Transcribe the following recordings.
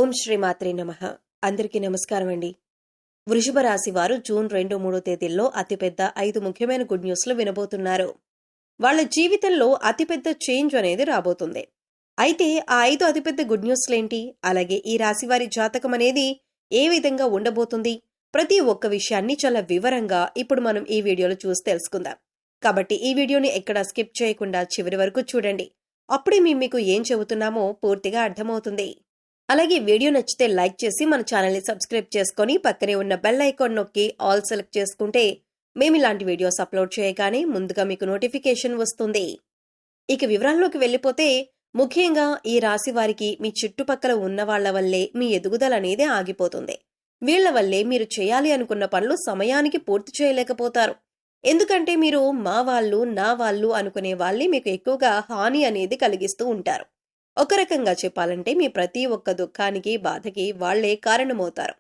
ఓం శ్రీ మాత్రే నమః. అందరికీ నమస్కారం అండి. వృషభ రాశి వారు జూన్ 2-3 తేదీల్లో అతిపెద్ద 5 ముఖ్యమైన గుడ్ న్యూస్లు వినబోతున్నారు. వాళ్ళ జీవితంలో అతిపెద్ద చేంజ్ అనేది రాబోతుంది. అయితే ఆ 5 అతిపెద్ద గుడ్ న్యూస్లేంటి, అలాగే ఈ రాశి వారి జాతకం అనేది ఏ విధంగా ఉండబోతుంది, ప్రతి ఒక్క విషయాన్ని చాలా వివరంగా ఇప్పుడు మనం ఈ వీడియోలో చూసి తెలుసుకుందాం. కాబట్టి ఈ వీడియోని ఎక్కడా స్కిప్ చేయకుండా చివరి వరకు చూడండి. అప్పుడే మీకు ఏం చెబుతున్నామో పూర్తిగా అర్థమవుతుంది. అలాగే వీడియో నచ్చితే లైక్ చేసి మన ఛానల్ని సబ్స్క్రైబ్ చేసుకొని పక్కనే ఉన్న బెల్ ఐకాన్ నొక్కి ఆల్ సెలెక్ట్ చేసుకుంటే మేము ఇలాంటి వీడియోస్ అప్లోడ్ చేయగానే ముందుగా మీకు నోటిఫికేషన్ వస్తుంది. ఇక వివరాల్లోకి వెళ్ళిపోతే, ముఖ్యంగా ఈ రాశి వారికి మీ చుట్టుపక్కల ఉన్న వాళ్ల వల్లే మీ ఎదుగుదల అనేది ఆగిపోతుంది. వీళ్ల వల్లే మీరు చేయాలి అనుకున్న పనులు సమయానికి పూర్తి చేయలేకపోతారు. ఎందుకంటే మీరు మా వాళ్ళు, నా వాళ్ళు అనుకునే వాళ్ళే మీకు ఎక్కువగా హాని అనేది కలిగిస్తూ ఉంటారు. ఒక రకంగా చెప్పాలంటే మీ ప్రతి ఒక్క దుఃఖానికి, బాధకి వాళ్లే కారణమవుతారు.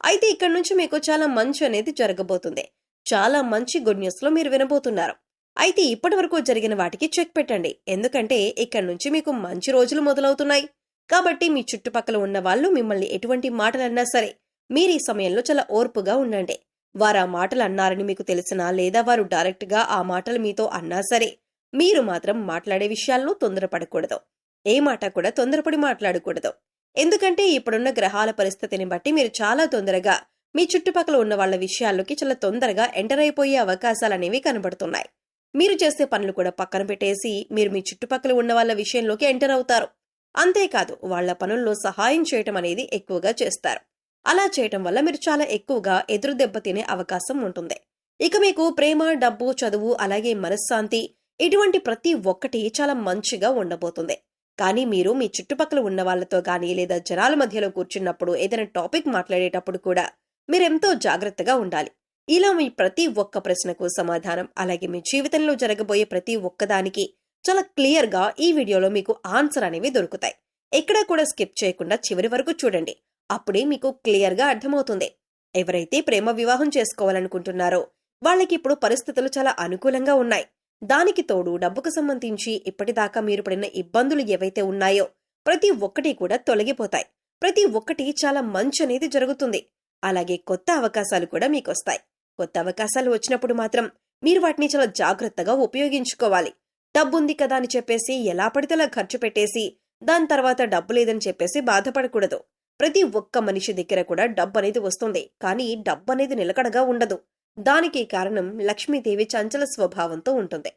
అయితే ఇక్కడ నుంచి మీకు చాలా మంచి అనేది జరగబోతుంది. చాలా మంచి గుడ్ న్యూస్ లో మీరు వినబోతున్నారు. అయితే ఇప్పటి వరకు జరిగిన వాటికి చెక్ పెట్టండి. ఎందుకంటే ఇక్కడ నుంచి మీకు మంచి రోజులు మొదలవుతున్నాయి. కాబట్టి మీ చుట్టుపక్కల ఉన్న వాళ్ళు మిమ్మల్ని ఎటువంటి మాటలన్నా సరే మీరు ఈ సమయంలో చాలా ఓర్పుగా ఉండండి. వారు ఆ మాటలు అన్నారని మీకు తెలిసినా, లేదా వారు డైరెక్ట్ గా ఆ మాటలు మీతో అన్నా సరే మీరు మాత్రం మాట్లాడే విషయాల్లో తొందరపడకూడదు. ఏ మాట కూడా తొందరపడి మాట్లాడకూడదు. ఎందుకంటే ఇప్పుడున్న గ్రహాల పరిస్థితిని బట్టి మీరు చాలా తొందరగా మీ చుట్టుపక్కల ఉన్న వాళ్ళ విషయాల్లోకి చాలా తొందరగా ఎంటర్ అయిపోయే అవకాశాలనేవి కనబడుతున్నాయి. మీరు చేసే పనులు కూడా పక్కన పెట్టేసి మీరు మీ చుట్టుపక్కల ఉన్న వాళ్ళ విషయంలోకి ఎంటర్ అవుతారు. అంతేకాదు, వాళ్ల పనుల్లో సహాయం చేయటం అనేది ఎక్కువగా చేస్తారు. అలా చేయటం వల్ల మీరు చాలా ఎక్కువగా ఎదురు దెబ్బ తినే అవకాశం ఉంటుంది. ఇక మీకు ప్రేమ, డబ్బు, చదువు, అలాగే మనశ్శాంతి, ఇటువంటి ప్రతి ఒక్కటి చాలా మంచిగా ఉండబోతుంది. కానీ మీరు మీ చుట్టుపక్కల ఉన్న వాళ్లతో గానీ, లేదా జనాల మధ్యలో కూర్చున్నప్పుడు, ఏదైనా టాపిక్ మాట్లాడేటప్పుడు కూడా మీరెంతో జాగ్రత్తగా ఉండాలి. ఇలా మీ ప్రతి ఒక్క ప్రశ్నకు సమాధానం, అలాగే మీ జీవితంలో జరగబోయే ప్రతి ఒక్కదానికి చాలా క్లియర్ గా ఈ వీడియోలో మీకు ఆన్సర్ అనేవి దొరుకుతాయి. ఎక్కడా కూడా స్కిప్ చేయకుండా చివరి వరకు చూడండి. అప్పుడే మీకు క్లియర్ గా అర్థమవుతుంది. ఎవరైతే ప్రేమ వివాహం చేసుకోవాలనుకుంటున్నారో వాళ్ళకి ఇప్పుడు పరిస్థితులు చాలా అనుకూలంగా ఉన్నాయి. దానికి తోడు డబ్బుకు సంబంధించి ఇప్పటిదాకా మీరు పడిన ఇబ్బందులు ఏవైతే ఉన్నాయో ప్రతి ఒక్కటి కూడా తొలగిపోతాయి. ప్రతి ఒక్కటి చాలా మంచి అనేది జరుగుతుంది. అలాగే కొత్త అవకాశాలు కూడా మీకు వస్తాయి. కొత్త అవకాశాలు వచ్చినప్పుడు మాత్రం మీరు వాటిని చాలా జాగ్రత్తగా ఉపయోగించుకోవాలి. డబ్బుంది కదా అని చెప్పేసి ఎలా పడితే అలా ఖర్చు పెట్టేసి దాని తర్వాత డబ్బు లేదని చెప్పేసి బాధపడకూడదు. ప్రతి ఒక్క మనిషి దగ్గర కూడా డబ్బు అనేది వస్తుంది. కానీ డబ్బు అనేది నిలకడగా ఉండదు. దానికి కారణం లక్ష్మీదేవి చంచల స్వభావంతో ఉంటుంది.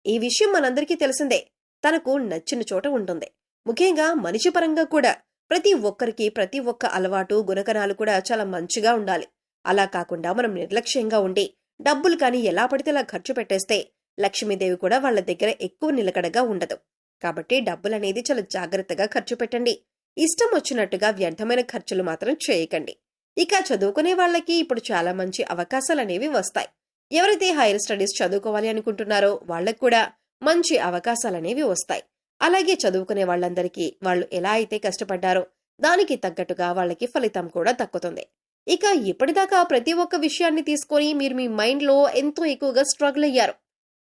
ఈ విషయం మనందరికీ తెలిసిందే. తనకు నచ్చిన చోట ఉంటుంది. ముఖ్యంగా మనిషి పరంగా కూడా ప్రతి ఒక్కరికి ప్రతి ఒక్క అలవాటు, గుణగణాలు కూడా చాలా మంచిగా ఉండాలి. అలా కాకుండా మనం నిర్లక్ష్యంగా ఉండి డబ్బులు కానీ ఎలా పడితే అలా ఖర్చు పెట్టేస్తే లక్ష్మీదేవి కూడా వాళ్ళ దగ్గర ఎక్కువ నిలకడగా ఉండదు. కాబట్టి డబ్బులనేది చాలా జాగ్రత్తగా ఖర్చు పెట్టండి. ఇష్టం వచ్చినట్టుగా వ్యర్థమైన ఖర్చులు మాత్రం చేయకండి. ఇక చదువుకునే వాళ్ళకి ఇప్పుడు చాలా మంచి అవకాశాలు అనేవి వస్తాయి. ఎవరైతే హైయర్ స్టడీస్ చదువుకోవాలి అనుకుంటున్నారో వాళ్ళకు కూడా మంచి అవకాశాలనేవి వస్తాయి. అలాగే చదువుకునే వాళ్ళందరికీ వాళ్ళు ఎలా అయితే కష్టపడ్డారో దానికి తగ్గట్టుగా వాళ్ళకి ఫలితం కూడా దక్కుతుంది. ఇక ఇప్పటిదాకా ప్రతి ఒక్క విషయాన్ని తీసుకొని మీరు మీ మైండ్ లో ఎంతో ఎక్కువగా స్ట్రగుల్ అయ్యారు.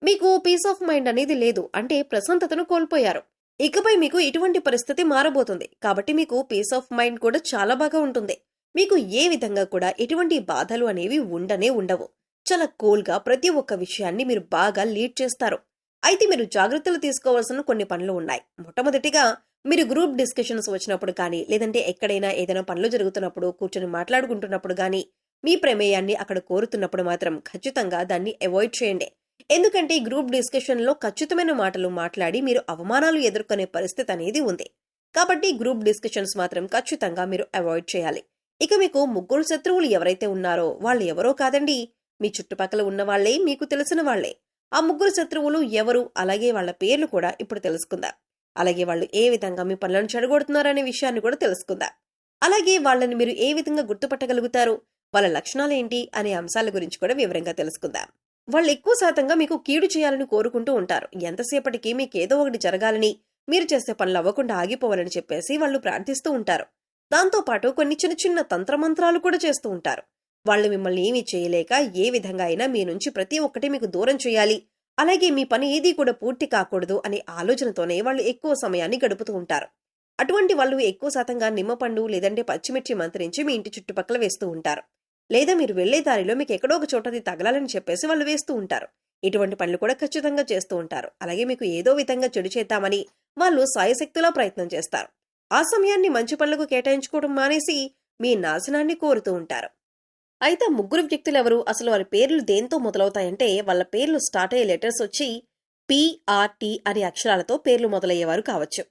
మీకు పీస్ ఆఫ్ మైండ్ అనేది లేదు, అంటే ప్రశాంతతను కోల్పోయారు. ఇకపై మీకు ఇటువంటి పరిస్థితి మారబోతుంది. కాబట్టి మీకు పీస్ ఆఫ్ మైండ్ కూడా చాలా బాగా ఉంటుంది. మీకు ఏ విధంగా కూడా ఎటువంటి బాధలు అనేవి ఉండవు. చాలా కూల్ గా ప్రతి ఒక్క విషయాన్ని మీరు బాగా లీడ్ చేస్తారు. అయితే మీరు జాగ్రత్తలు తీసుకోవాల్సిన కొన్ని పనులు ఉన్నాయి. మొట్టమొదటిగా మీరు గ్రూప్ డిస్కషన్స్ వచ్చినప్పుడు కానీ, లేదంటే ఎక్కడైనా ఏదైనా పనులు జరుగుతున్నప్పుడు కూర్చొని మాట్లాడుకుంటున్నప్పుడు కానీ, మీ ప్రమేయాన్ని అక్కడ కోరుతున్నప్పుడు మాత్రం ఖచ్చితంగా దాన్ని అవాయిడ్ చేయండి. ఎందుకంటే గ్రూప్ డిస్కషన్ లో ఖచ్చితమైన మాటలు మాట్లాడి మీరు అవమానాలు ఎదుర్కొనే పరిస్థితి అనేది ఉంది. కాబట్టి గ్రూప్ డిస్కషన్స్ మాత్రం ఖచ్చితంగా మీరు అవాయిడ్ చేయాలి. ఇక మీకు ముగ్గురు శత్రువులు ఎవరైతే ఉన్నారో వాళ్ళు ఎవరో కాదండి, మీ చుట్టుపక్కల ఉన్న వాళ్లే, మీకు తెలిసిన వాళ్లే. ఆ ముగ్గురు శత్రువులు ఎవరు, అలాగే వాళ్ల పేర్లు కూడా ఇప్పుడు తెలుసుకుందాం. అలాగే వాళ్ళు ఏ విధంగా మీ పనులను చెడగొడుతున్నారనే విషయాన్ని కూడా తెలుసుకుందాం. అలాగే వాళ్ళని మీరు ఏ విధంగా గుర్తుపట్టగలుగుతారు, వాళ్ళ లక్షణాలేంటి అనే అంశాల గురించి కూడా వివరంగా తెలుసుకుందాం. వాళ్ళు ఎక్కువ శాతంగా మీకు కీడు చేయాలని కోరుకుంటూ ఉంటారు. ఎంతసేపటికి మీకేదో ఒకటి జరగాలని, మీరు చేసే పనులు అవ్వకుండా ఆగిపోవాలని చెప్పేసి వాళ్ళు ప్రార్థిస్తూ ఉంటారు. దాంతోపాటు కొన్ని చిన్న చిన్న తంత్రమంత్రాలు కూడా చేస్తూ ఉంటారు. వాళ్ళు మిమ్మల్ని ఏమీ చేయలేక ఏ విధంగా అయినా మీ నుంచి ప్రతి ఒక్కటి మీకు దూరం చేయాలి, అలాగే మీ పని ఏదీ కూడా పూర్తి కాకూడదు అనే ఆలోచనతోనే వాళ్ళు ఎక్కువ సమయాన్ని గడుపుతూ ఉంటారు. అటువంటి వాళ్ళు ఎక్కువ శాతంగా నిమ్మపండు లేదంటే పచ్చిమిర్చి మంత్రించి మీ ఇంటి చుట్టుపక్కల వేస్తూ ఉంటారు. లేదా మీరు వెళ్లే దారిలో మీకు ఎక్కడో ఒక చోటది తగలాలని చెప్పేసి వాళ్ళు వేస్తూ ఉంటారు. ఇటువంటి పనులు కూడా ఖచ్చితంగా చేస్తూ ఉంటారు. అలాగే మీకు ఏదో విధంగా చెడు చేద్దామని వాళ్ళు సాయశక్తులా ప్రయత్నం చేస్తారు. ఆ సమయాన్ని మంచి పనులకు కేటాయించుకోవడం మానేసి మీ నాశనాన్ని కోరుతూ ఉంటారు. అయితే ముగ్గురు వ్యక్తులెవరు, అసలు వారి పేర్లు దేంతో మొదలవుతాయంటే వాళ్ళ పేర్లు స్టార్ట్ అయ్యే లెటర్స్ వచ్చి PRT అనే అక్షరాలతో పేర్లు మొదలయ్యేవారు కావచ్చు.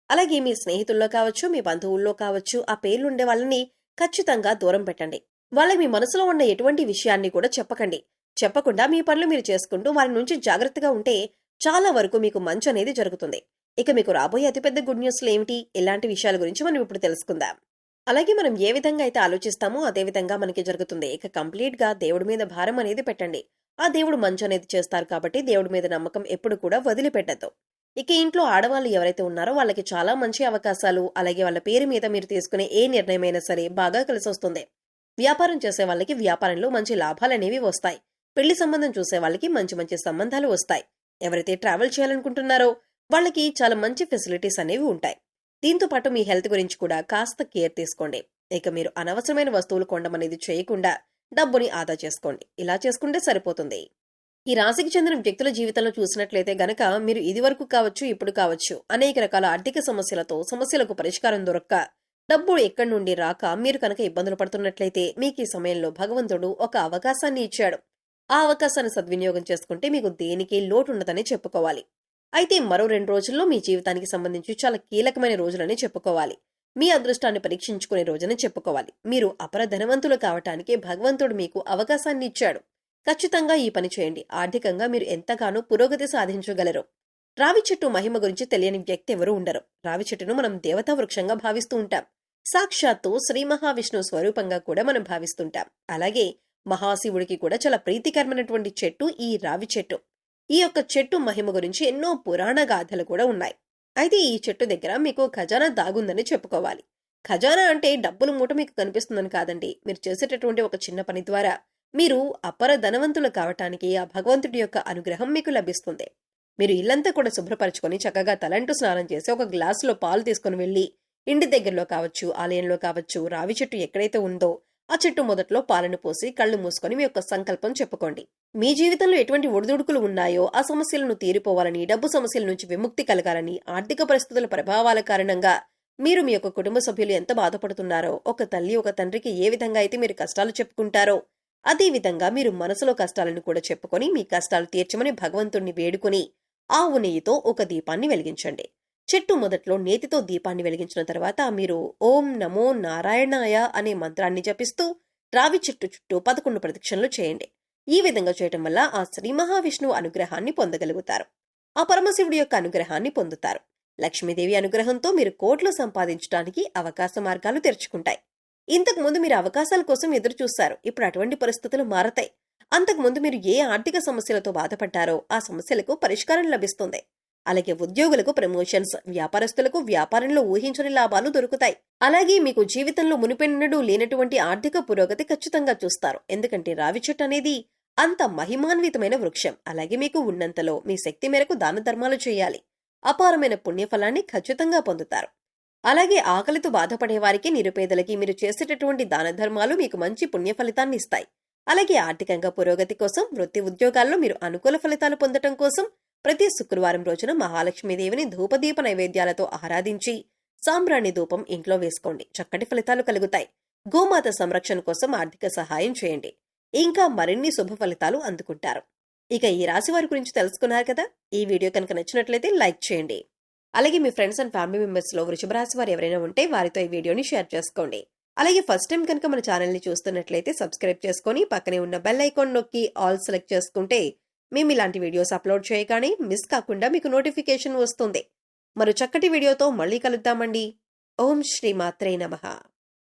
అలాగే మీ స్నేహితుల్లో కావచ్చు, మీ బంధువుల్లో కావచ్చు, ఆ పేర్లుండే వాళ్ళని ఖచ్చితంగా దూరం పెట్టండి. వాళ్ళకి మీ మనసులో ఉన్న ఎటువంటి విషయాన్ని కూడా చెప్పకండి. చెప్పకుండా మీ పనులు మీరు చేసుకుంటూ వారి నుంచి జాగ్రత్తగా ఉంటే చాలా వరకు మీకు మంచి అనేది జరుగుతుంది. ఇక మీకు రాబోయే అతిపెద్ద గుడ్ న్యూస్లు ఏమిటి, ఎలాంటి విషయాల గురించి మనం ఇప్పుడు తెలుసుకుందాం. అలాగే మనం ఏ విధంగా అయితే ఆలోచిస్తామో అదే విధంగా మనకి జరుగుతుంది. ఇక కంప్లీట్ గా దేవుడి మీద భారం అనేది పెట్టండి. ఆ దేవుడు మంచి అనేది చేస్తారు కాబట్టి దేవుడి మీద నమ్మకం ఎప్పుడు కూడా వదిలిపెట్టద్దు. ఇక ఇంట్లో ఆడవాళ్ళు ఎవరైతే ఉన్నారో వాళ్ళకి చాలా మంచి అవకాశాలు, అలాగే వాళ్ళ పేరు మీద మీరు తీసుకునే ఏ నిర్ణయమైనా సరే బాగా కలిసి వస్తుంది. వ్యాపారం చేసే వాళ్ళకి వ్యాపారంలో మంచి లాభాలనేవి వస్తాయి. పెళ్లి సంబంధం చూసే వాళ్ళకి మంచి మంచి సంబంధాలు వస్తాయి. ఎవరైతే ట్రావెల్ చేయాలనుకుంటున్నారో వాళ్ళకి చాలా మంచి ఫెసిలిటీస్ అనేవి ఉంటాయి. దీంతో పాటు మీ హెల్త్ గురించి కూడా కాస్త కేర్ తీసుకోండి. ఇక మీరు అనవసరమైన వస్తువులు కొనడం అనేది చేయకుండా డబ్బుని ఆదా చేసుకోండి. ఇలా చేసుకుంటే సరిపోతుంది. ఈ రాశికి చెందిన వ్యక్తుల జీవితంలో చూసినట్లయితే గనక మీరు ఇది వరకు కావచ్చు, ఇప్పుడు కావచ్చు, అనేక రకాల ఆర్థిక సమస్యలకు పరిష్కారం దొరక్క, డబ్బు ఎక్కడి నుండి రాక మీరు కనుక ఇబ్బందులు పడుతున్నట్లయితే మీకు ఈ సమయంలో భగవంతుడు ఒక అవకాశాన్ని ఇచ్చాడు. ఆ అవకాశాన్ని సద్వినియోగం చేసుకుంటే మీకు దేనికి లోటు ఉండదని చెప్పుకోవాలి. అయితే మరో 2 రోజుల్లో మీ జీవితానికి సంబంధించి చాలా కీలకమైన రోజులని చెప్పుకోవాలి. మీ అదృష్టాన్ని పరీక్షించుకునే రోజుని చెప్పుకోవాలి. మీరు అపర ధనవంతులు కావటానికి భగవంతుడు మీకు అవకాశాన్ని ఇచ్చాడు. ఖచ్చితంగా ఈ పని చేయండి. ఆర్థికంగా మీరు ఎంతగానో పురోగతి సాధించగలరు. రావి చెట్టు మహిమ గురించి తెలియని వ్యక్తి ఎవరూ ఉండరు. రావి చెట్టును మనం దేవతా వృక్షంగా భావిస్తూ ఉంటాం. సాక్షాత్తు శ్రీ మహావిష్ణువు స్వరూపంగా కూడా మనం భావిస్తుంటాం. అలాగే మహాశివుడికి కూడా చాలా ప్రీతికరమైనటువంటి చెట్టు ఈ రావి చెట్టు. ఈ యొక్క చెట్టు మహిమ గురించి ఎన్నో పురాణ గాథలు కూడా ఉన్నాయి. అయితే ఈ చెట్టు దగ్గర మీకు ఖజానా దాగుందని చెప్పుకోవాలి. ఖజానా అంటే డబ్బుల మూట మీకు కనిపిస్తుందని కాదండి. మీరు చేసేటటువంటి ఒక చిన్న పని ద్వారా మీరు అపర ధనవంతులు కావటానికి ఆ భగవంతుడి యొక్క అనుగ్రహం మీకు లభిస్తుంది. మీరు ఇల్లంతా కూడా శుభ్రపరచుకొని చక్కగా తలంటూ స్నానం చేసి ఒక గ్లాసులో పాలు తీసుకుని వెళ్లి ఇంటి దగ్గరలో కావచ్చు, ఆలయంలో కావచ్చు, రావి చెట్టు ఎక్కడైతే ఉందో ఆ చెట్టు మొదట్లో పాలను పోసి కళ్ళు మూసుకొని మీ యొక్క సంకల్పం చెప్పుకోండి. మీ జీవితంలో ఎటువంటి ఒడిదుడుకులు ఉన్నాయో ఆ సమస్యలను తీరిపోవాలని, డబ్బు సమస్యల నుంచి విముక్తి కలగాలని, ఆర్థిక పరిస్థితుల ప్రభావాల కారణంగా మీరు మీ యొక్క కుటుంబ సభ్యులు ఎంత బాధపడుతున్నారో, ఒక తల్లి ఒక తండ్రికి ఏ విధంగా అయితే మీరు కష్టాలు చెప్పుకుంటారో అదే విధంగా మీరు మనసులో కష్టాలను కూడా చెప్పుకొని మీ కష్టాలు తీర్చమని భగవంతుణ్ణి వేడుకొని ఆవు నెయ్యితో ఒక దీపాన్ని వెలిగించండి. చెట్టు మొదట్లో నేతితో దీపాన్ని వెలిగించిన తర్వాత మీరు ఓం నమో నారాయణాయ అనే మంత్రాన్ని జపిస్తూ రావి చెట్టు చుట్టూ 11 ప్రదక్షిణలు చేయండి. ఈ విధంగా చేయటం వల్ల ఆ శ్రీ మహావిష్ణువు అనుగ్రహాన్ని పొందగలుగుతారు. ఆ పరమశివుడి యొక్క అనుగ్రహాన్ని పొందుతారు. లక్ష్మీదేవి అనుగ్రహంతో మీరు కోట్లు సంపాదించడానికి అవకాశ మార్గాలు తెరుచుకుంటాయి. ఇంతకు ముందు మీరు అవకాశాల కోసం ఎదురు చూస్తారు. ఇప్పుడు అటువంటి పరిస్థితులు మారతాయి. అంతకుముందు మీరు ఏ ఆర్థిక సమస్యలతో బాధపడ్డారో ఆ సమస్యలకు పరిష్కారం లభిస్తుంది. అలాగే ఉద్యోగులకు ప్రమోషన్స్, వ్యాపారస్తులకు వ్యాపారంలో ఊహించని లాభాలు దొరుకుతాయి. అలాగే మీకు జీవితంలో మునిపెన్నడూ లేనటువంటి ఆర్థిక పురోగతి ఖచ్చితంగా చూస్తారు. ఎందుకంటే రావి చెట్టు అనేది అంత మహిమాన్వితమైన వృక్షం. అలాగే మీకు ఉన్నంతలో మీ శక్తి మేరకు దాన ధర్మాలు చేయాలి. అపారమైన పుణ్యఫలాన్ని ఖచ్చితంగా పొందుతారు. అలాగే ఆకలితో బాధపడే వారికి, నిరుపేదలకి మీరు చేసేటటువంటి దాన ధర్మాలు మీకు మంచి పుణ్య ఫలితాన్ని ఇస్తాయి. అలాగే ఆర్థికంగా పురోగతి కోసం, వృత్తి ఉద్యోగాల్లో మీరు అనుకూల ఫలితాలు పొందటం కోసం ప్రతి శుక్రవారం రోజున మహాలక్ష్మీదేవిని ధూపదీప నైవేద్యాలతో ఆరాధించి సాంబ్రాణి ధూపం ఇంట్లో వేసుకోండి. చక్కటి ఫలితాలు కలుగుతాయి. గోమాత సంరక్షణ కోసం ఆర్థిక సహాయం చేయండి. ఇంకా మరిన్ని శుభ ఫలితాలు అందుకుంటారు. ఇక ఈ రాశి వారి గురించి తెలుసుకున్నారు కదా. ఈ వీడియో కనుక నచ్చినట్లయితే లైక్ చేయండి. అలాగే మీ ఫ్రెండ్స్ అండ్ ఫ్యామిలీ మెంబర్స్ లో వృషభ రాశి వారు ఎవరైనా ఉంటే వారితో ఈ వీడియోని షేర్ చేసుకోండి. అలాగే ఫస్ట్ టైం కనుక మన ఛానల్ ని చూస్తున్నట్లయితే సబ్స్క్రైబ్ చేసుకుని పక్కనే ఉన్న బెల్ ఐకాన్ నొక్కి ఆల్ సెలెక్ట్ చేసుకుంటే మేము ఇలాంటి వీడియోస్ అప్లోడ్ చేయగానే మిస్ కాకుండా మీకు నోటిఫికేషన్ వస్తుంది. మరో చక్కటి వీడియోతో మళ్ళీ కలుద్దామండి. ఓం శ్రీ మాత్రే నమః.